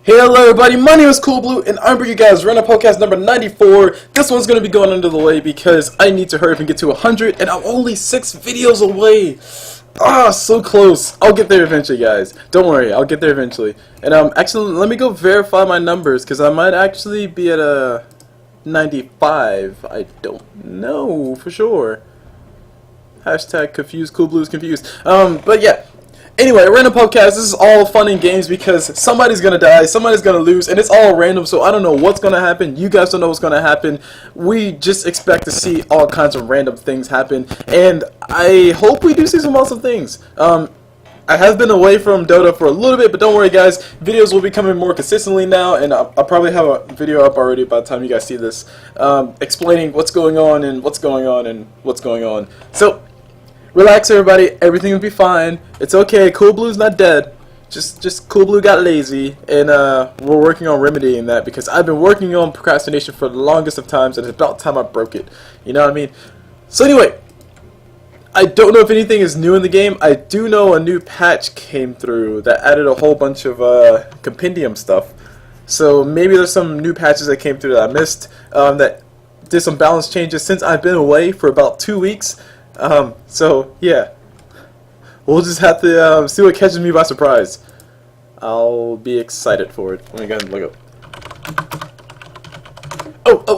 Hello everybody, my name is CulBlu and I'm bringing you guys random podcast number 94. This one's going to be going under the way because I need to hurry up and get to 100 and I'm only 6 videos away. So close. I'll get there eventually, guys. Don't worry, I'll get there eventually. And actually, let me go verify my numbers because I might actually be at a 95. I don't know for sure. Hashtag confused, CulBlu's confused. But yeah. Anyway, random podcast, this is all fun and games because somebody's gonna die, somebody's gonna lose, and it's all random, so I don't know what's gonna happen. You guys don't know what's gonna happen. We just expect to see all kinds of random things happen, and I hope we do see some awesome things. I have been away from Dota for a little bit, but don't worry guys, videos will be coming more consistently now, and I'll probably have a video up already by the time you guys see this, explaining what's going on and what's going on and what's going on. So, relax everybody, everything will be fine. It's okay, CulBlu's not dead. Just CulBlu got lazy, and we're working on remedying that because I've been working on procrastination for the longest of times and it's about time I broke it. You know what I mean? So anyway, I don't know if anything is new in the game. I do know a new patch came through that added a whole bunch of compendium stuff. So maybe there's some new patches that came through that I missed that did some balance changes since I've been away for about 2 weeks. So yeah, we'll just have to see what catches me by surprise. I'll be excited for it. Let me go ahead and look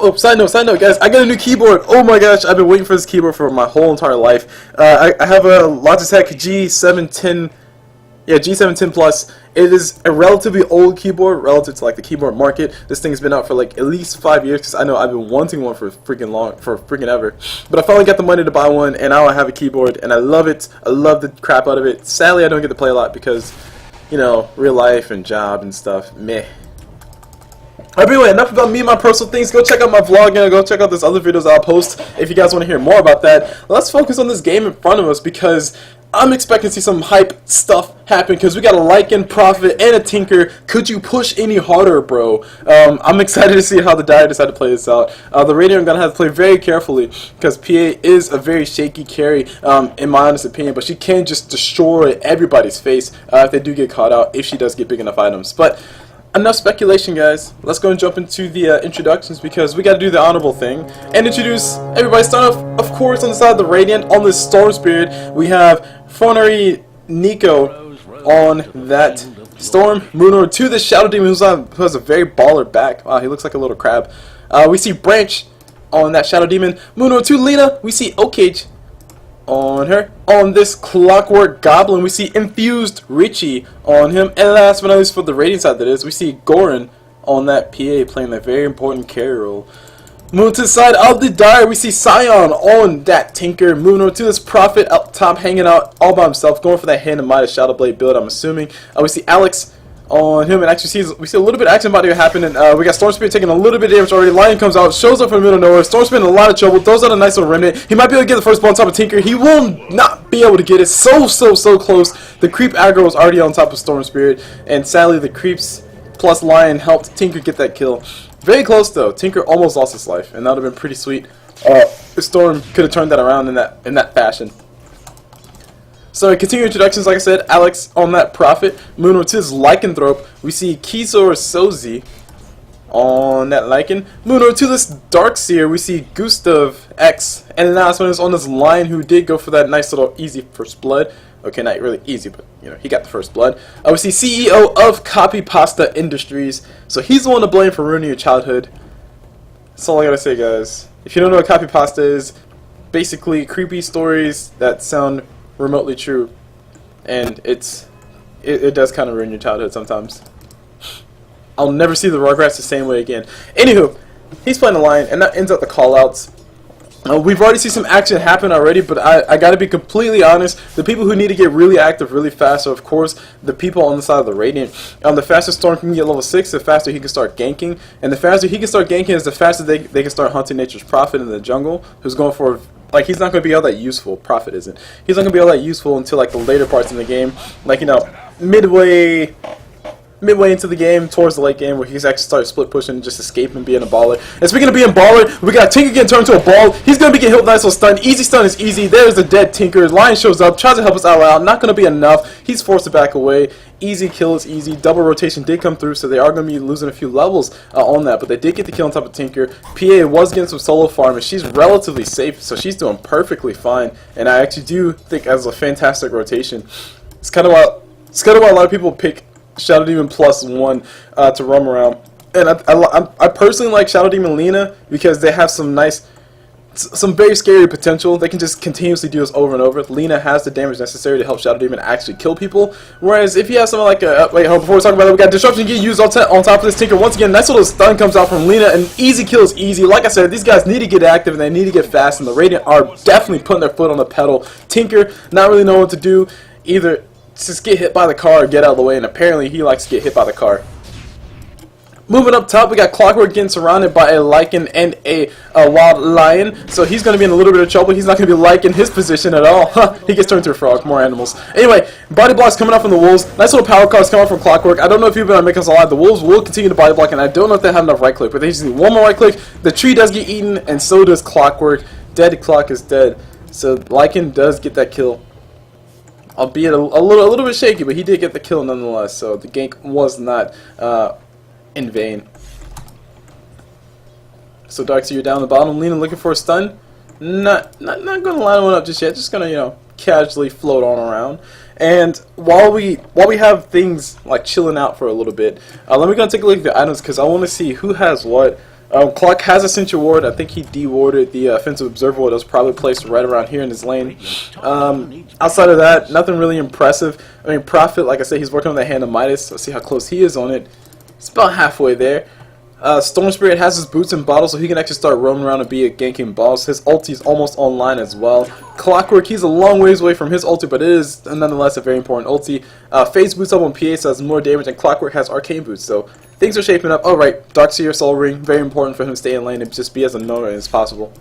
up. Side note, guys, I got a new keyboard. Oh my gosh, I've been waiting for this keyboard for my whole entire life. I have a Logitech G710. Yeah, G710 Plus. It is a relatively old keyboard relative to like the keyboard market. This thing has been out for like at least 5 years because I know I've been wanting one for freaking ever. But I finally got the money to buy one, and now I have a keyboard, and I love it. I love the crap out of it. Sadly, I don't get to play a lot because, you know, real life and job and stuff. Meh. Anyway, enough about me and my personal things. Go check out my vlog and go check out this other videos I'll post if you guys want to hear more about that. Let's focus on this game in front of us because I'm expecting to see some hype stuff happen because we got a Lycan, Prophet, and a Tinker. Could you push any harder, bro? I'm excited to see how the Dire decide to play this out. The Radiant, I'm going to have to play very carefully because PA is a very shaky carry, in my honest opinion, but she can just destroy everybody's face if they do get caught out, if she does get big enough items. But enough speculation, guys. Let's go and jump into the introductions because we got to do the honorable thing and introduce everybody. Start off, of course, on the side of the Radiant. On this Storm Spirit, we have Fornery Nico on that Storm. Moonor to the Shadow Demon, who has a very baller back. Wow, he looks like a little crab. We see Branch on that Shadow Demon. Moonor to Lena. We see Oakage on her. On this Clockwork Goblin, we see Infused Richie on him. And last but not least, for the Radiant side, that is, we see Goran on that PA playing a very important carry role. Move to the side of the Dire, we see Scion on that Tinker. Moving over to this Prophet up top, hanging out all by himself, going for that Hand of Midas Shadow Blade build, I'm assuming. We see Alex on him, and actually we see a little bit of action about to happen, and we got Storm Spirit taking a little bit of damage already. Lion comes out, shows up from the middle of nowhere. Storm Spirit in a lot of trouble, throws out a nice little remnant. He might be able to get the first ball on top of Tinker. He will not be able to get it. So close. The creep aggro was already on top of Storm Spirit, and sadly the creeps plus Lion helped Tinker get that kill. Very close though. Tinker almost lost his life, and that would have been pretty sweet. Storm could have turned that around in that fashion. So continue introductions, like I said, Alex on that Prophet. Moon to his Lycanthrope. We see Kizor Sozi on that Lycan. Moon to this Darkseer. We see Gustav X. And last one is on this Lion, who did go for that nice little easy first blood. Okay, not really easy, but you know, he got the first blood. We see CEO of Copy Pasta Industries. So he's the one to blame for ruining your childhood. That's all I gotta say, guys. If you don't know what Copy Pasta is, basically creepy stories that sound remotely true, and it does kind of ruin your childhood sometimes. I'll never see the Rugrats the same way again. Anywho, he's playing the Lion, and that ends up the callouts. We've already seen some action happen already, but I gotta be completely honest, the people who need to get really active really fast are, of course, the people on the side of the Radiant. The faster Storm can get level 6, the faster he can start ganking, and the faster he can start ganking is the faster they can start hunting Nature's Prophet in the jungle, who's going for, like, he's not going to be all that useful. Prophet isn't. He's not going to be all that useful until, like, the later parts in the game, like, you know, midway midway into the game, towards the late game, where he's actually started split pushing and just escaping being a baller. And speaking of being baller, we got Tinker getting turned into a ball. He's going to be getting hit with a nice little stun. Easy stun is easy. There's the dead Tinker. Lion shows up, tries to help us out. Not going to be enough. He's forced to back away. Easy kill is easy. Double rotation did come through, so they are going to be losing a few levels on that. But they did get the kill on top of Tinker. PA was getting some solo farm, and she's relatively safe, so she's doing perfectly fine. And I actually do think as a fantastic rotation. It's kind of why a lot of people pick Shadow Demon +1 to roam around. And I personally like Shadow Demon Lina because they have some very scary potential. They can just continuously do this over and over. Lina has the damage necessary to help Shadow Demon actually kill people. Whereas if you have something like wait, hold on, before we talk about that, we got Disruption get used on top of this Tinker. Once again, nice little stun comes out from Lina, and easy kill is easy. Like I said, these guys need to get active and they need to get fast, and the Radiant are definitely putting their foot on the pedal. Tinker not really knowing what to do. Either just get hit by the car or get out of the way, and apparently he likes to get hit by the car. Moving up top, we got Clockwork getting surrounded by a Lycan and a Wild Lion, so he's going to be in a little bit of trouble. He's not going to be liking his position at all. He gets turned into a frog. More animals. Anyway, body blocks coming out from the Wolves. Nice little power cards coming out from Clockwork. I don't know if you've been making us alive. The Wolves will continue to body block, and I don't know if they have enough right click, but they just need one more right click. The tree does get eaten, and so does Clockwork. Dead Clock is dead, so Lycan does get that kill. Albeit a little bit shaky, but he did get the kill nonetheless, so the gank was not in vain. So Darkseer, you're down the bottom, Lina looking for a stun. Not gonna line one up just yet, just gonna, casually float on around. And while we have things like chilling out for a little bit, let me go and take a look at the items because I want to see who has what. Clock has a Sentry Ward. I think he de-warded the Offensive Observer Ward that was probably placed right around here in his lane. Outside of that, nothing really impressive. I mean, Prophet, like I said, he's working on the Hand of Midas. Let's see how close he is on it. It's about halfway there. Storm Spirit has his boots and bottles, so he can actually start roaming around and be a ganking boss. His ulti is almost online as well. Clockwork, he's a long ways away from his ulti, but it is nonetheless a very important ulti. Phase boots up on PA, so has more damage, and Clockwork has arcane boots, so things are shaping up. Oh right, Darkseer Soul Ring, very important for him to stay in lane and just be as annoying as possible.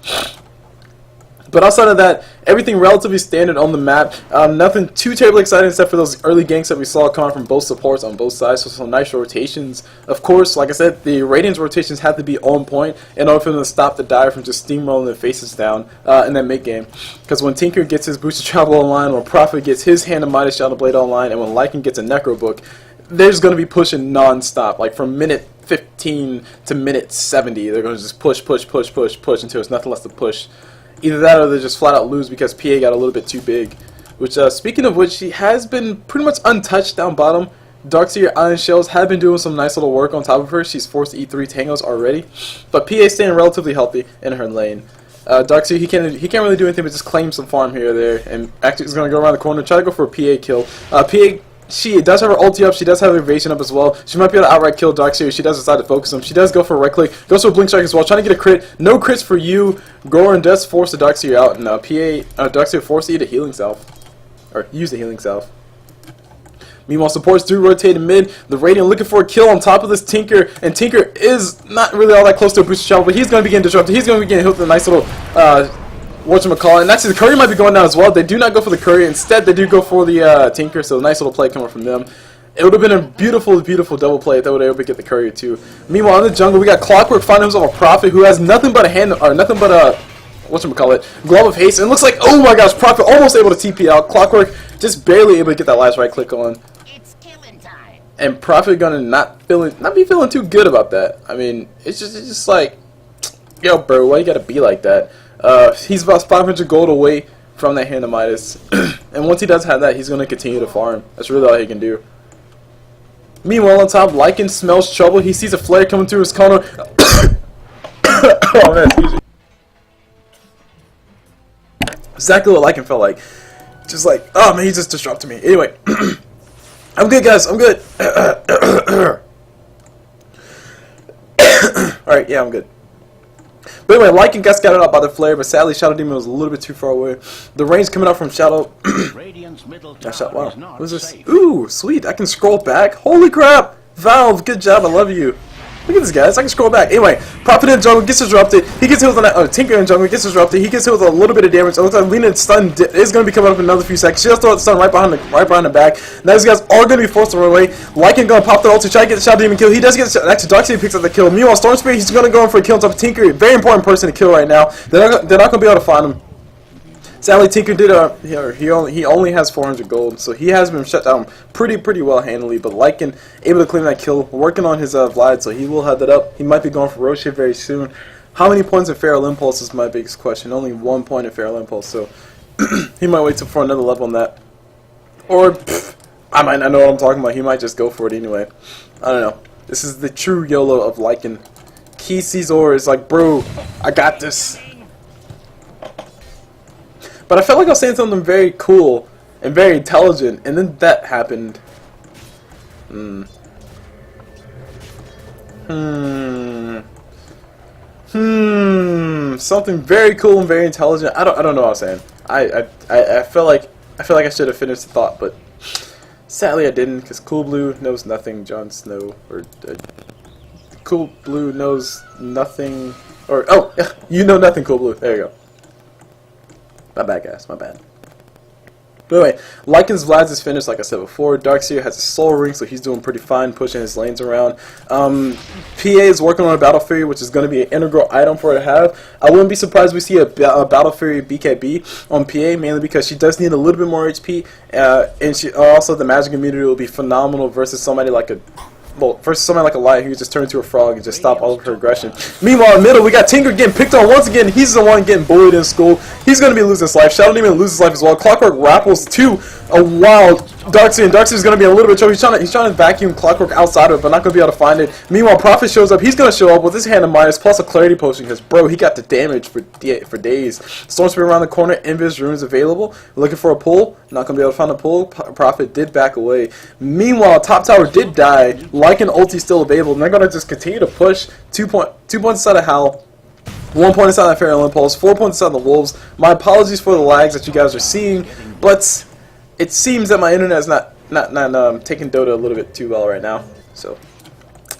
But outside of that, everything relatively standard on the map. Nothing too terribly exciting except for those early ganks that we saw coming from both supports on both sides. So some nice rotations. Of course, like I said, the Radiant's rotations have to be on point in order for them to stop the Dire from just steamrolling their faces down in that mid game. Because when Tinker gets his Boost of Travel online, when Prophet gets his Hand of Midas Shadow Blade online, and when Lycan gets a Necro Book, they're just going to be pushing non-stop. Like from minute 15 to minute 70, they're going to just push until there's nothing left to push. Either that or they just flat out lose because PA got a little bit too big. Which, speaking of which, she has been pretty much untouched down bottom. Darkseer Iron Shells have been doing some nice little work on top of her. She's forced to eat 3 tangos already. But PA staying relatively healthy in her lane. Darkseer, he can't really do anything but just claim some farm here or there. And actually is going to go around the corner, try to go for a PA kill. She does have her ulti up, she does have her evasion up as well. She might be able to outright kill Darkseer. She does decide to focus him. She does go for a right click, goes for a blink strike as well, trying to get a crit. No crits for you. Goran does force the Darkseer out, and Darkseer forced to eat a healing salve. Or use a healing salve. Meanwhile, supports do rotate in mid. The Radiant looking for a kill on top of this Tinker, and Tinker is not really all that close to a boost travel, but he's going to be getting disrupted. He's going to be getting hit with a nice little whatchamacallit, and actually the Curry might be going down as well. They do not go for the Curry. Instead, they do go for the Tinker, so nice little play coming from them. It would have been a beautiful, beautiful double play if they would have been able to get the Curry too. Meanwhile, in the jungle, we got Clockwork finding himself a Prophet who has nothing but a hand, or nothing but a Glove of Haste, and it looks like, oh my gosh, Prophet almost able to TP out. Clockwork just barely able to get that last right click on. It's killing time. And Prophet gonna not be feeling too good about that. I mean, it's just like, yo, bro, why you gotta be like that? He's about 500 gold away from that Hand of Midas. And once he does have that, he's going to continue to farm. That's really all he can do. Meanwhile, on top, Lycan smells trouble. He sees a flare coming through his corner. Oh, man, excuse me. Exactly what Lycan felt like. Just like, oh, man, he just disrupted me. Anyway. I'm good, guys. I'm good. Alright, yeah, I'm good. But anyway, Lycan got scattered out by the flare, but sadly Shadow Demon was a little bit too far away. The range coming out from Shadow. Wow, what is this? Ooh, sweet, I can scroll back. Holy crap! Valve, good job, I love you. Look at this, guys. I can scroll back. Anyway, Prophet in the jungle gets disrupted. He gets hit with Tinker in the jungle gets disrupted. He gets hit with a little bit of damage. It looks like Lena's stun is going to be coming up in another few seconds. She does throw the stun right behind the back. Now these guys are going to be forced to run away. Lycan going to pop the ult to try to get the shot demon kill. He does get the shot. Actually, Darkseid picks up the kill. Meanwhile, Storm Spirit, he's going to go in for a kill on top of Tinker. Very important person to kill right now. They're not going to be able to find him. Sadly, Tinker did he only has 400 gold, so he has been shut down pretty well handily. But Lycan able to claim that kill, working on his Vlad, so he will have that up. He might be going for Roche very soon. How many points of Feral Impulse is my biggest question. Only 1 point of Feral Impulse, so he might wait for another level on that. Or I might not know what I'm talking about. He might just go for it anyway. I don't know. This is the true YOLO of Lycan. Key Caesar is like, bro, I got this. But I felt like I was saying something very cool and very intelligent, and then that happened. Something very cool and very intelligent. I don't know what I was saying. I felt like I should have finished the thought, but sadly I didn't, because CulBlu knows nothing. Jon Snow, or CulBlu knows nothing, or oh, you know nothing, CulBlu. There you go. My bad, guys. My bad. But anyway, Lycan's Vlad's is finished, like I said before. Darkseer has a soul ring, so he's doing pretty fine, pushing his lanes around. PA is working on a Battle Fury, which is going to be an integral item for her to have. I wouldn't be surprised if we see a Battle Fury BKB on PA, mainly because she does need a little bit more HP, and she also the magic immunity will be phenomenal versus somebody like a Lion who can just turn into a frog and just stop all of her aggression. Meanwhile, in the middle, we got Tinker getting picked on once again. He's the one getting bullied in school. He's going to be losing his life. Shadow Demon loses his life as well. Clockwork rappels to a wild Darkseer, and Darkseer is going to be a little bit choked. He's trying to vacuum Clockwork outside of it, but not going to be able to find it. Meanwhile, Prophet shows up. He's going to show up with his hand of Midas plus a Clarity Potion because, bro, he got the damage for days. Storm Spirit around the corner. Invis runes available. Looking for a pull. Not going to be able to find a pull. Prophet did back away. Meanwhile, top tower did die. Lycan ulti still available, and they're going to just continue to push. 2 points inside of Howl. 1 point inside of Feral Impulse. 4 points inside the Wolves. My apologies for the lags that you guys are seeing, but it seems that my internet is not taking Dota a little bit too well right now. So,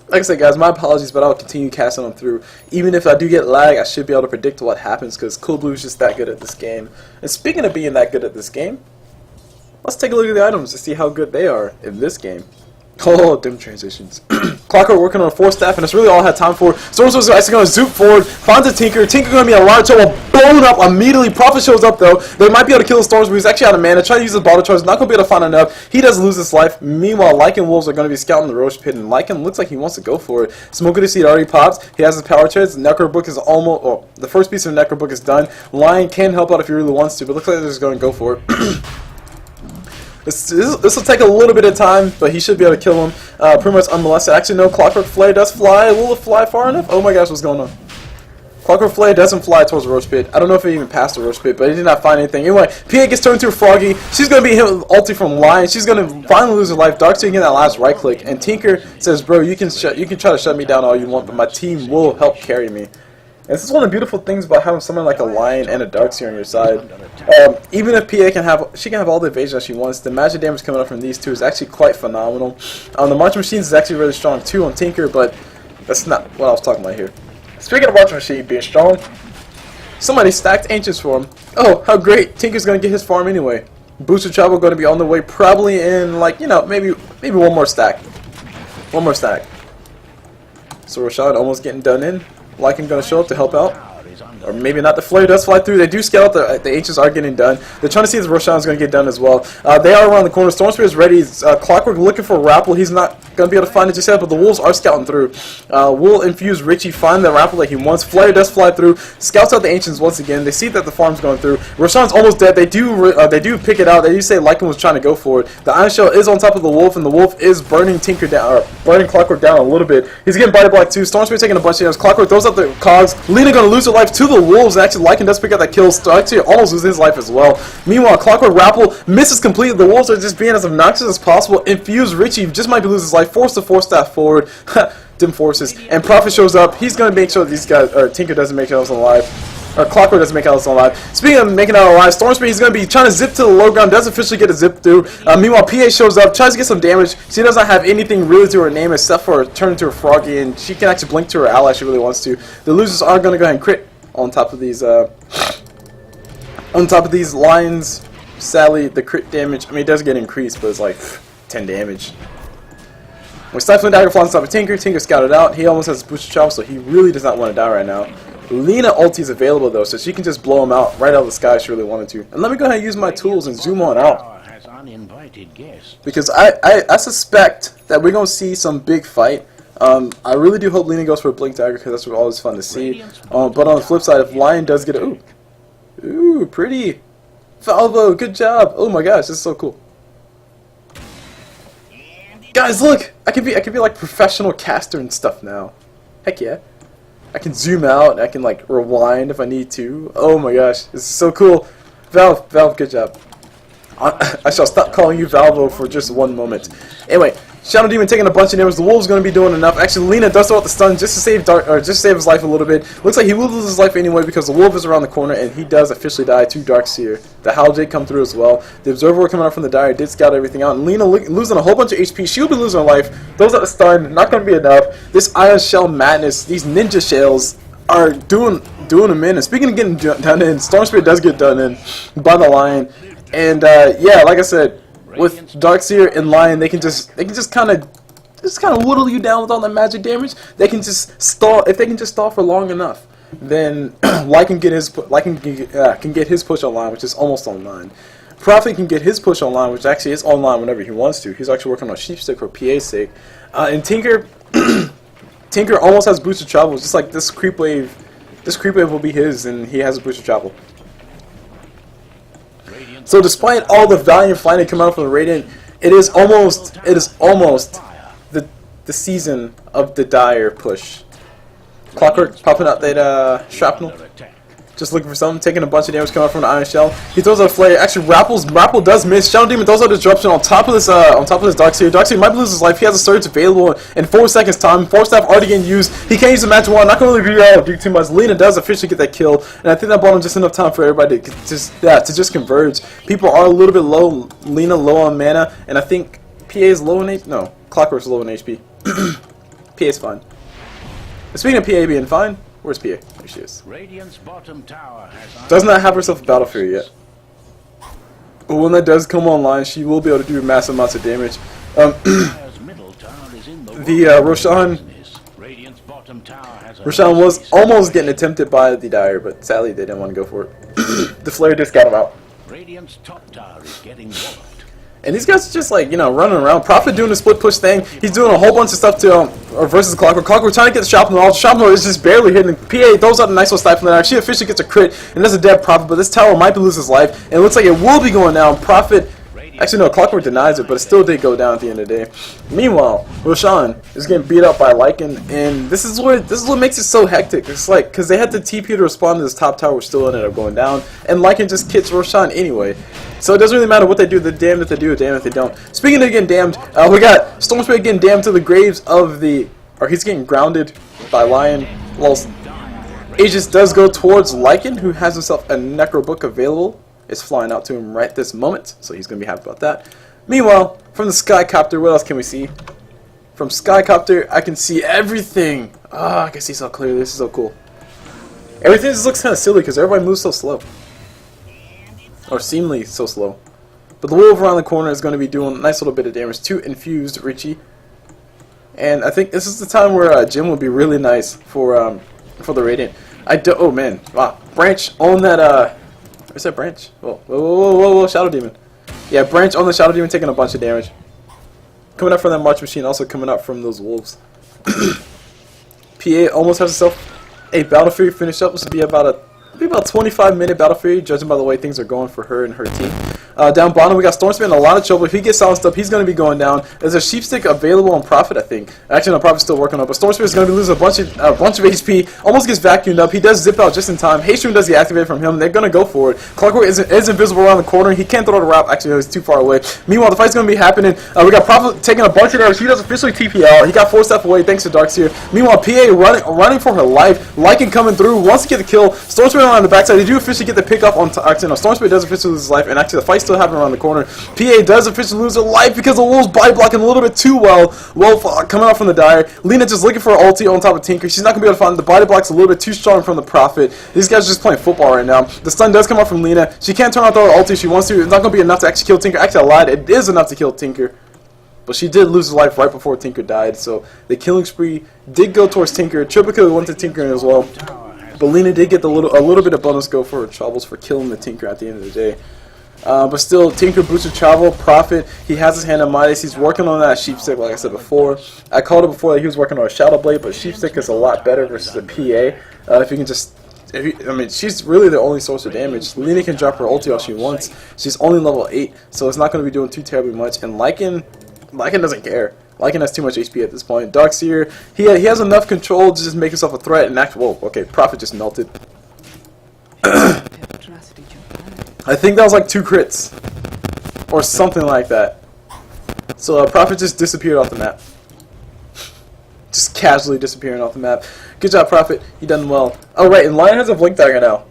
like I said, guys, my apologies, but I'll continue casting them through. Even if I do get lag, I should be able to predict what happens because CulBlu is just that good at this game. And speaking of being that good at this game, let's take a look at the items to see how good they are in this game. Oh, dim transitions. Clockwork working on a 4-staff, and that's really all I had time for. Storm was actually going to zoop forward, finds a Tinker. Tinker going to be a lot of trouble, blown up immediately. Prophet shows up though. They might be able to kill the Storms, but he's actually out of mana. Trying to use his bottle charge, not going to be able to find enough. He does lose his life. Meanwhile, Lycan Wolves are going to be scouting the Roche Pit, and Lycan looks like he wants to go for it. Smoke of the Seed already pops. He has his power charge. Necro Book is almost, oh, the first piece of the Necro Book is done. Lion can help out if he really wants to, but looks like they're just going to go for it. This will take a little bit of time, but he should be able to kill him pretty much unmolested. Actually, no, Clockwork Flare does fly. Will it fly far enough? Oh my gosh, what's going on? Clockwork Flare doesn't fly towards the Roche Pit. I don't know if it even passed the Roche Pit, but he did not find anything. Anyway, PA gets turned into a Froggy. She's going to be hit with ulti from Lion. She's going to finally lose her life. Darkseer getting that last right click, and Tinker says, bro, you can try to shut me down all you want, but my team will help carry me. And this is one of the beautiful things about having someone like a Lion and a Darkseer on your side. Even if PA can have all the evasion that she wants, the magic damage coming up from these two is actually quite phenomenal. The March Machines is actually really strong too on Tinker, but that's not what I was talking about here. Speaking of March Machine being strong, somebody stacked Ancients for him. Oh, how great! Tinker's gonna get his farm anyway. Booster travel going to be on the way, probably in like maybe one more stack. One more stack. So Roshan almost getting done in. Lycan going to show up to help out. Or maybe not. The flare does fly through. They do scale out. The Ancients are getting done. They're trying to see if Roshan is going to get done as well. They are around the corner. Storm Spirit is ready. Clockwork looking for a Rapple. He's not going to be able to find it just yet, but the Wolves are scouting through. Will infuse Richie, find the Rapple that he wants. Flare does fly through. Scouts out the Ancients once again. They see that the farm's going through. Roshan's almost dead. They do pick it out. They do say Lycan was trying to go for it. The Iron Shell is on top of the Wolf, and the Wolf is burning Tinker down, or burning Clockwork down a little bit. He's getting body block too. Storm Spirit taking a bunch of damage. Clockwork throws out the cogs. Lena going to lose her life to the Wolves. And actually, Lycan does pick up that kill. Actually, almost loses his life as well. Meanwhile, Clockwork Rapple misses completely. The Wolves are just being as obnoxious as possible. Infuse Richie just might be losing his life. Forced to 4-staff forward. Dim forces. And Prophet shows up. He's going to make sure that these guys, or Tinker doesn't make sure he's alive. Or Clockwork doesn't make Alice alive. Speaking of making out alive, Storm Spirit, he's going to be trying to zip to the low ground, does officially get a zip through. Meanwhile, PA shows up, tries to get some damage. She doesn't have anything really to her name except for turn into a froggy, and she can actually blink to her ally if she really wants to. The losers are going to go ahead and crit on top of these lines. Sadly, the crit damage, I mean, it does get increased, but it's like 10 damage. When Stifling Dagger flies on top of Tinker, Tinker scouted out. He almost has boosted travel, so he really does not want to die right now. Lena ulti is available though, so she can just blow him out right out of the sky if she really wanted to. And let me go ahead and use my tools and zoom on out. Because I suspect that we're going to see some big fight. I really do hope Lena goes for a Blink Dagger because that's always fun to see. But on the flip side, if Lion does get a... Ooh, pretty. Valvo, good job. Oh my gosh, this is so cool. Guys, look! I can be like professional caster and stuff now. Heck yeah. I can zoom out, I can like rewind if I need to. Oh my gosh, this is so cool. Valve, good job. I shall stop calling you Valvo for just one moment. Anyway, Shadow Demon taking a bunch of damage. The Wolf's going to be doing enough. Actually, Lena does throw out the stun just to save his life a little bit. Looks like he will lose his life anyway because the Wolf is around the corner and he does officially die to Darkseer. The Howl did come through as well. The Observer coming out from the Dire did scout everything out. And Lena losing a whole bunch of HP. She'll be losing her life. Those out the stun, not going to be enough. This Ion Shell madness, these ninja shells are doing them in. And speaking of getting done in, Storm Spirit does get done in by the Lion. And yeah, like I said, with Darkseer and Lion, they can just kind of whittle you down with all that magic damage. They can just stall. If they can just stall for long enough, then Light can get his push online, which is almost online. Prophet can get his push online, which actually is online whenever he wants to. He's actually working on Sheepstick for PA's sake. And Tinker, Tinker almost has boosted travel. Just like this creep wave will be his, and he has a boosted travel. So despite all the valiant fighting coming out from the Radiant, it is almost the season of the Dire push. Clockwork popping out that shrapnel, just looking for something, taking a bunch of damage coming out from the Iron Shell. He throws out a flare. Actually, Rappel does miss. Shadow Demon throws out a disruption on top of this Darkseer. Darkseer might lose his life. He has a surge available in 4 seconds time. Force Staff already getting used. He can't use the magic wand. Not going to really do too much. Lena does officially get that kill, and I think that bought him just enough time for everybody to just converge. People are a little bit low. Lena low on mana, and I think PA is low in HP. No, Clockwork's low in HP. PA is fine. Speaking of PA being fine, where's PA? There she is. Does not have herself a Battle Fury yet. But when that does come online, she will be able to do massive amounts of damage. Roshan was almost getting attempted by the Dire, but sadly they didn't want to go for it. The flare just got him out. Radiant's top tower is getting walloped. And these guys are just like, you know, running around. Prophet doing the split push thing. He's doing a whole bunch of stuff to versus Clockwork. Clockwork trying to get the Shrapnel off. Shrapnel is just barely hitting. PA throws out a nice little stifling there. She officially gets a crit, and that's a dead Prophet. But this tower might be losing his life, and it looks like it will be going down. Prophet, actually no, Clockwork denies it, but it still did go down at the end of the day. Meanwhile, Roshan is getting beat up by Lycan, and this is what makes it so hectic. It's like because they had the TP to respond to this top tower, which still ended up going down, and Lycan just kits Roshan anyway. So it doesn't really matter what they do. They're damned if they do, damned if they don't. Speaking of getting damned, we got Storm Spirit getting damned to the graves of the... Or he's getting grounded by Lion. Well, Aegis does go towards Lycan, who has himself a Necro Book available. It's flying out to him right this moment, so he's going to be happy about that. Meanwhile, from the Skycopter, what else can we see? From Skycopter, I can see everything. I can see so clearly. This is so cool. Everything just looks kind of silly because everybody moves so slow. Or seemingly so slow. But the wolf around the corner is going to be doing a nice little bit of damage to Infused Richie. And I think this is the time where Jim will be really nice for the Radiant. Oh man, wow. Branch on that, where's that Branch? Whoa, Shadow Demon. Yeah, Branch on the Shadow Demon taking a bunch of damage. Coming up from that March Machine, also coming up from those wolves. PA almost has herself a Battle Fury finish up. This will be about a 25-minute Battle Fury, judging by the way things are going for her and her team. Down bottom, we got Stormspear in a lot of trouble. If he gets silenced up, he's going to be going down. There's a Sheepstick available on Prophet, I think. Actually, no, Prophet's still working on it, but Stormspear is going to be losing a bunch of HP. Almost gets vacuumed up. He does zip out just in time. Haystream does the activate from him. They're going to go for it. Clockwork is invisible around the corner. He can't throw the wrap. Actually, no, he's too far away. Meanwhile, the fight's going to be happening. We got Prophet taking a bunch of damage. He does officially TP out. He got 4 steps away thanks to Darkseer. Meanwhile, PA running for her life. Lycan coming through. Wants to get the kill. Stormspear on the backside. They do officially get the pick up on actually, no, Stormspear does officially lose his life, and actually the fight's still happening around the corner. PA does officially lose her life because the Wolves body blocking a little bit too well. Wolf coming out from the Dire. Lina just looking for an ulti on top of Tinker. She's not going to be able to find the body block's a little bit too strong from the Prophet. These guys are just playing football right now. The stun does come out from Lina. She can't turn out the ulti if she wants to. It's not going to be enough to actually kill Tinker. Actually, I lied. It is enough to kill Tinker. But she did lose her life right before Tinker died, so the killing spree did go towards Tinker. Triple kill went to Tinker as well. But Lina did get a little bit of bonus go for her troubles for killing the Tinker at the end of the day. But still, Tinker boosted travel. Prophet, he has his hand on Midas. He's working on that Sheepstick, like I said before. I called it before that he was working on a Shadow Blade, but Sheepstick is a lot better versus a PA. If you can just... I mean, she's really the only source of damage. Lina can drop her ulti all she wants. She's only level 8, so it's not going to be doing too terribly much. And Lycan doesn't care. Lycan has too much HP at this point. Darkseer, he has enough control to just make himself a threat. And actually, whoa, okay, Prophet just melted. I think that was like 2 crits. Or something like that. So Prophet just disappeared off the map. Just casually disappearing off the map. Good job, Prophet. You done well. Oh, right, and Lion has a Blink Dagger now.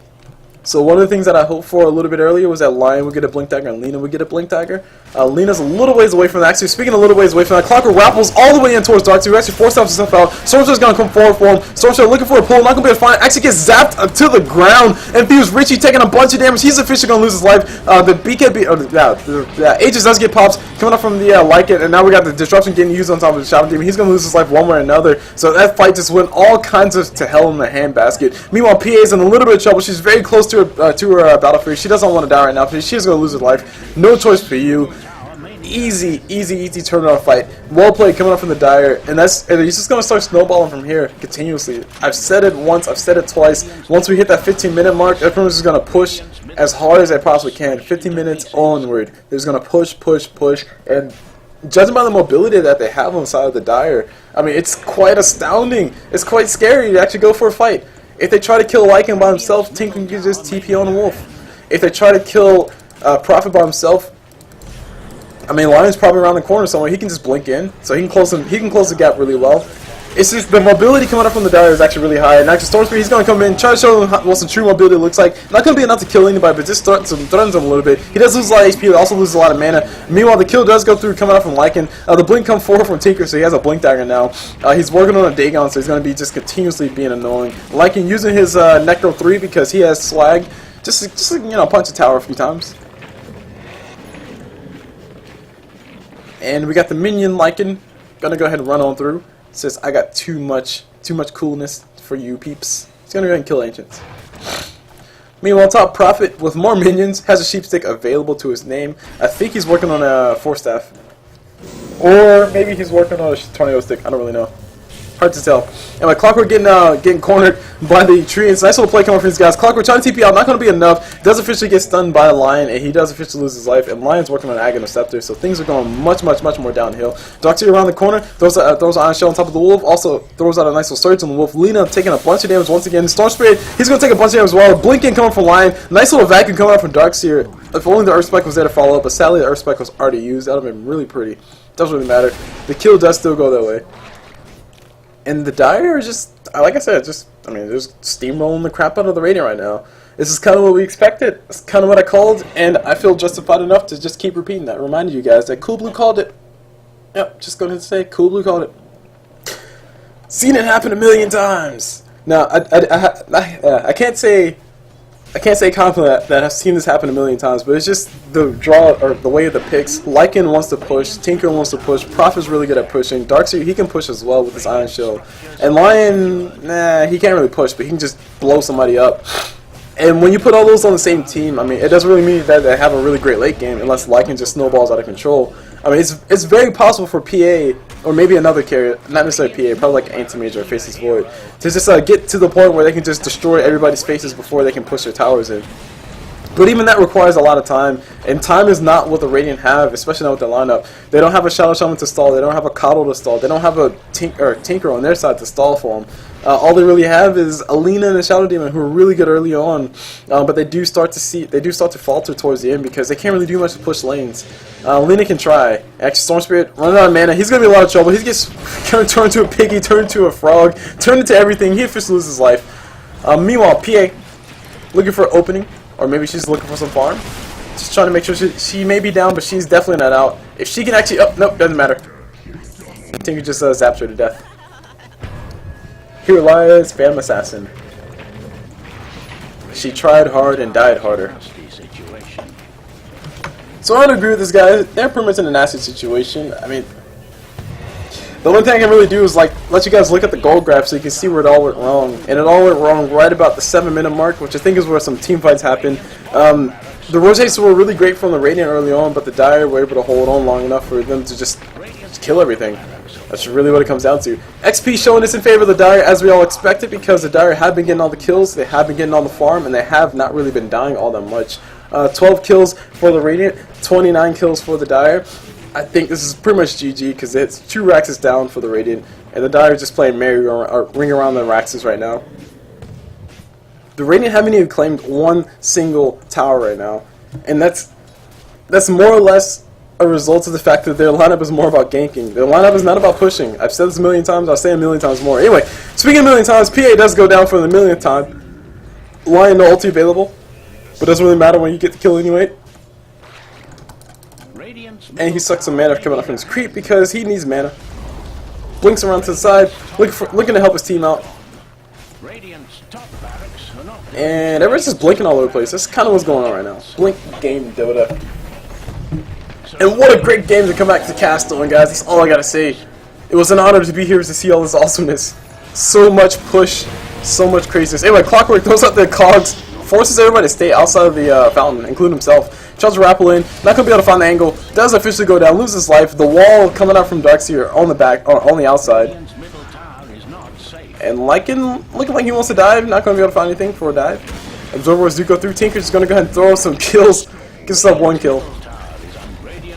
So one of the things that I hoped for a little bit earlier was that Lion would get a Blink Dagger and Lina would get a Blink Dagger. Lina's a little ways away from that. Actually, speaking a little ways away from that, Clockwork rappels all the way in towards Darkseer. He actually forced himself out. Stormshaw's going to come forward for him. Stormshaw looking for a pull, not going to be able to find it. Actually gets zapped to the ground. And Fuse Richie taking a bunch of damage. He's officially going to lose his life. The BKB, Aegis does get pops coming up from the Lycan, and now we got the Disruption getting used on top of the Shadow Demon. He's going to lose his life one way or another. So that fight just went all kinds of to hell in the handbasket. Meanwhile, PA's in a little bit of trouble. She's very close to her battlefield. She doesn't want to die right now. She's going to lose her life. No choice for you. Easy turnaround fight. Well played coming up from the Dire, and he's just going to start snowballing from here continuously. I've said it once, I've said it twice. Once we hit that 15-minute mark, everyone's just going to push as hard as they possibly can. 15 minutes onward. They're just going to push, and judging by the mobility that they have on the side of the Dire, I mean, it's quite astounding. It's quite scary to actually go for a fight. If they try to kill Lycan by himself, Tink can just TP on a Wolf. If they try to kill Prophet by himself, I mean, Lion's probably around the corner somewhere. He can just blink in, so he can close the gap really well. It's just the mobility coming up from the Dire is actually really high. And actually, Stormspear, he's going to come in, try to show them what some true mobility looks like. Not going to be enough to kill anybody, but just threatens him a little bit. He does lose a lot of HP, but also loses a lot of mana. Meanwhile, the kill does go through coming up from Lycan. The blink comes forward from Tinker, so he has a Blink Dagger now. He's working on a Dagon, so he's going to be just continuously being annoying. Lycan using his Necro 3 because he has swag. Just you know, punch a tower a few times. And we got the minion Lycan. Gonna go ahead and run on through. Says I got too much coolness for you peeps. He's gonna go ahead and kill ancients. Meanwhile, top Prophet with more minions has a Sheepstick available to his name. I think he's working on a 4-staff, or maybe he's working on a tornado stick. I don't really know. Hard to tell. And my Clockwork getting cornered by the tree. It's a nice little play coming from these guys. Clockwork trying to TP out, not going to be enough. Does officially get stunned by a Lion, and he does officially lose his life. And Lion's working on Aghanim Scepter, so things are going much more downhill. Darkseer around the corner, throws an Iron Shell on top of the Wolf. Also throws out a nice little surge on the Wolf. Lina taking a bunch of damage once again. Storm Spirit, he's going to take a bunch of damage as well. Blinking coming from Lion. Nice little vacuum coming out from Darkseer. If only the Earth Spike was there to follow up, but sadly the Earth Spike was already used. That would have been really pretty. Doesn't really matter. The kill does still go that way. And the Dire is just, like I said, I mean, just steamrolling the crap out of the Radiant right now. This is kind of what we expected. It's kind of what I called, and I feel justified enough to just keep repeating that. Reminding you guys that CulBlu called it. Yep, just going to say CulBlu called it. Seen it happen a million times. Now, I can't say confidently that I've seen this happen a million times, but it's just the draw or the way of the picks. Lycan wants to push, Tinker wants to push, Prophet's really good at pushing, Darkseer, he can push as well with his Iron Shell, and Lion, he can't really push, but he can just blow somebody up. And when you put all those on the same team, I mean, it doesn't really mean that they have a really great late game unless Lycan just snowballs out of control. I mean, it's very possible for PA, or maybe another carrier, not necessarily PA, probably like Anti-Mage or Faceless Void, to just get to the point where they can just destroy everybody's faces before they can push their towers in. But even that requires a lot of time, and time is not what the Radiant have, especially not with their lineup. They don't have a Shadow Shaman to stall, they don't have a Coddle to stall, they don't have a Tinker on their side to stall for them. All they really have is Alina and a Shadow Demon, who are really good early on, but they do start to falter towards the end because they can't really do much to push lanes. Alina can try. Actually, Storm Spirit running out of mana. He's gonna be in a lot of trouble. He gets turned into a piggy, turned into a frog, turned into everything. He officially loses his life. Meanwhile, PA looking for an opening. Or maybe she's looking for some farm. Just trying to make sure she may be down, but she's definitely not out. If she can actually... Oh, nope, doesn't matter. Tinker just zaps her to death. Here lies Phantom Assassin. She tried hard and died harder. So I don't agree with this guy. They're pretty much in a nasty situation. I mean... The only thing I can really do is like let you guys look at the gold graph so you can see where it all went wrong. And it all went wrong right about the 7-minute mark, which I think is where some team fights happened. The rotates were really great from the Radiant early on, but the Dire were able to hold on long enough for them to just kill everything. That's really what it comes down to. XP showing this in favor of the Dire as we all expected because the Dire have been getting all the kills, they have been getting on the farm, and they have not really been dying all that much. 12 kills for the Radiant, 29 kills for the Dire. I think this is pretty much GG because it's 2 Raxes down for the Radiant, and the Dire is just playing ring around the Raxes right now. The Radiant haven't even claimed one single tower right now, and that's more or less a result of the fact that their lineup is more about ganking. Their lineup is not about pushing. I've said this a million times, I'll say it a million times more. Anyway, speaking of a million times, PA does go down for the millionth time. Lion no ulti available, but it doesn't really matter when you get the kill anyway. And he sucks some mana coming up from his creep because he needs mana. Blinks around to the side, looking to help his team out. And everyone's just blinking all over the place. That's kind of what's going on right now. Blink game Dota. And what a great game to come back to Castle, and guys, that's all I gotta say. It was an honor to be here to see all this awesomeness. So much push, so much craziness. Anyway, Clockwork throws out the cogs, forces everybody to stay outside of the fountain, including himself. Tries to rappel in, not gonna be able to find the angle. Does officially go down, loses life. The wall coming out from Darkseer on the back, on the outside. And looking like he wants to dive, not gonna be able to find anything for a dive. Absorbers do go through. Tinker's gonna go ahead and throw some kills. Gets himself 1 kill.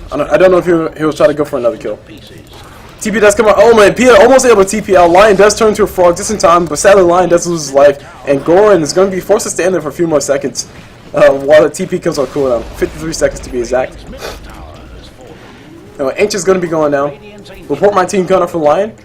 I don't know if he'll try to go for another kill. TP does come out. Oh man, Pia almost able to TP out. Lion does turn into a frog just in time, but sadly Lion does lose his life. And Goran is going to be forced to stand there for a few more seconds while the TP comes on cooldown. 53 seconds to be exact. Anyway, Ancient's going to be going down. Report my team gunner for Lion.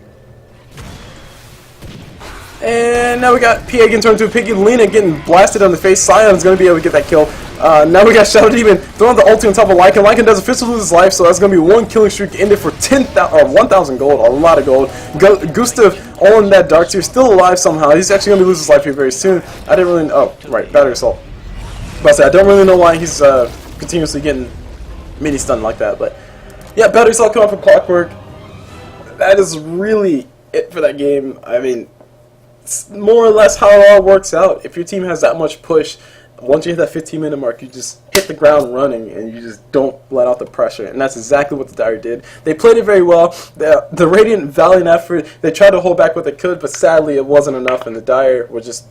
And now we got PA getting turned into a piggy. Lena getting blasted on the face. Sion's going to be able to get that kill. Now we got Shadow Demon throwing the ulti on top of Lycan. Lycan does officially lose his life, so that's going to be 1 killing streak ended for 1,000 gold. A lot of gold. Gustav on that Darkseer, still alive somehow. He's actually going to lose his life here very soon. I didn't really... Oh, right. Battery Assault. But I don't really know why he's continuously getting mini-stunned like that. But yeah, Battery Assault coming from Clockwork. That is really it for that game. I mean... It's more or less how it all works out. If your team has that much push, once you hit that 15-minute mark, you just hit the ground running and you just don't let out the pressure. And that's exactly what the Dire did. They played it very well. The Radiant valiant effort. They tried to hold back what they could, but sadly it wasn't enough. And the Dire were just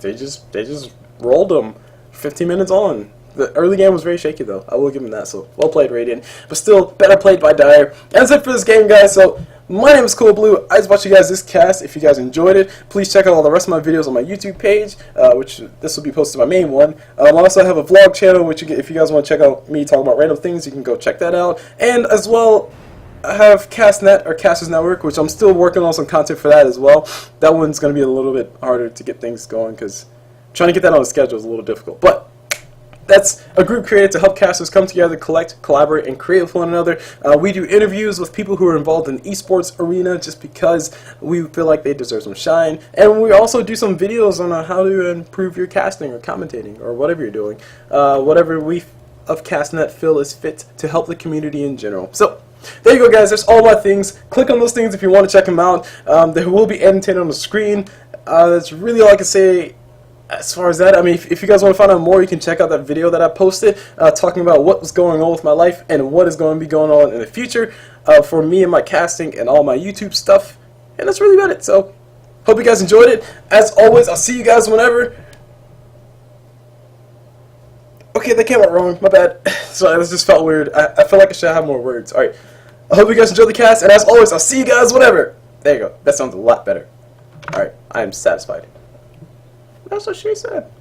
they just rolled them 15 minutes on. The early game was very shaky though. I will give them that. So well played, Radiant. But still, better played by Dire. That's it for this game, guys. So. My name is CulBlu. I just watched you guys this cast. If you guys enjoyed it, please check out all the rest of my videos on my YouTube page, which this will be posted to my main one. I also have a vlog channel, which if you guys want to check out me talking about random things, you can go check that out. And as well, I have CastNet or Casters Network, which I'm still working on some content for that as well. That one's going to be a little bit harder to get things going because trying to get that on the schedule is a little difficult. But that's a group created to help casters come together, collect, collaborate, and create with one another. We do interviews with people who are involved in the esports arena just because we feel like they deserve some shine. And we also do some videos on how to improve your casting or commentating or whatever you're doing. Whatever we of CastNet feel is fit to help the community in general. So, there you go, guys. There's all my things. Click on those things if you want to check them out. They will be annotated on the screen. That's really all I can say. As far as that, I mean, if you guys want to find out more, you can check out that video that I posted talking about what was going on with my life and what is going to be going on in the future for me and my casting and all my YouTube stuff. And that's really about it. So, hope you guys enjoyed it. As always, I'll see you guys whenever. Okay, that came out wrong. My bad. Sorry, this just felt weird. I feel like I should have more words. Alright. I hope you guys enjoyed the cast, and as always, I'll see you guys whenever. There you go. That sounds a lot better. Alright, I am satisfied. That's what she said.